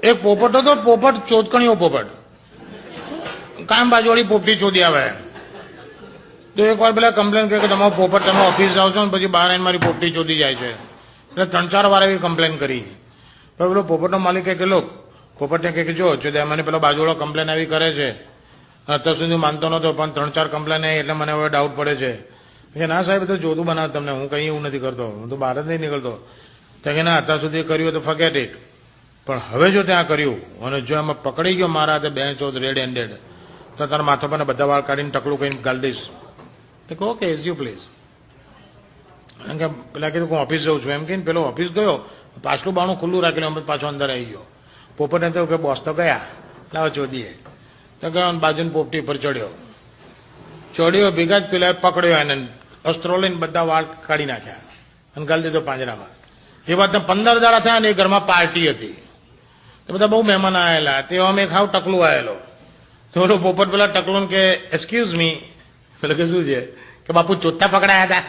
એક પોપટ હતો, પોપટ ચોદકણીઓ પોપટ, કાયમ બાજુવાળી પોપટી ચોદી આવે. તો એકવાર પેલા કમ્પ્લેન કે તમારો પોપટ તમે ઓફિસ જાઓ છો ને પછી બહાર આવીને મારી પોપટી ચોદી જાય છે. એટલે 3-4 વાર એવી કમ્પ્લેન કરી. પછી પેલો પોપટનો માલિક કે લો પોપટને કે જો મને પેલો બાજુવાળો કમ્પ્લેન આવી કરે છે, અત્યાર સુધી માનતો નતો પણ 3-4 કમ્પ્લેન આવી એટલે મને હવે ડાઉટ પડે છે. કે ના સાહેબ તો જોતું બનાવ તમને, હું કઈ એવું નથી કરતો, હું તો બહાર જ નહીં નીકળતો. તો કે ના અત્યાર સુધી કર્યું તો ફર્ગેટ ઇટ, પણ હવે જો ત્યાં કર્યું અને જો એમાં પકડી ગયો મારા હાથે 2-14 રેડ હેન્ડેડ તો તારા માથા પર બધા વાળ કાઢીને ટકલું કહીને ગાલ દઈશ. તો કહો કે એઝ યુ પ્લીઝ. કારણ કે પેલા કીધું હું ઓફિસ જઉં છું એમ કહીને પેલો ઓફિસ ગયો, પાછલું બાણું ખુલ્લું રાખેલું, અમે પાછો અંદર આવી ગયો. પોપટને તો કે બોસ તો ગયા, લાવો ચોદીએ. તો ગયો બાજુની પોપટી પર ચડ્યો ભેગા જ પેલા પકડ્યો એને, અસ્ત્રો લઈને બધા વાળ કાઢી નાખ્યા અને ગાલી દીધો પાંજરામાં. એ વાતને 15 દાડા થયા અને એ ઘરમાં પાર્ટી હતી. તો બધા બહુ મહેમાન આવેલા, તે અમે ખાવ ટકલું આવેલો. તો ઓલો પોપટ પેલા ટકલું કે એક્સક્યુઝ મી, પેલો કે શું છે કે બાપુ ચોથા પકડાયા હતા.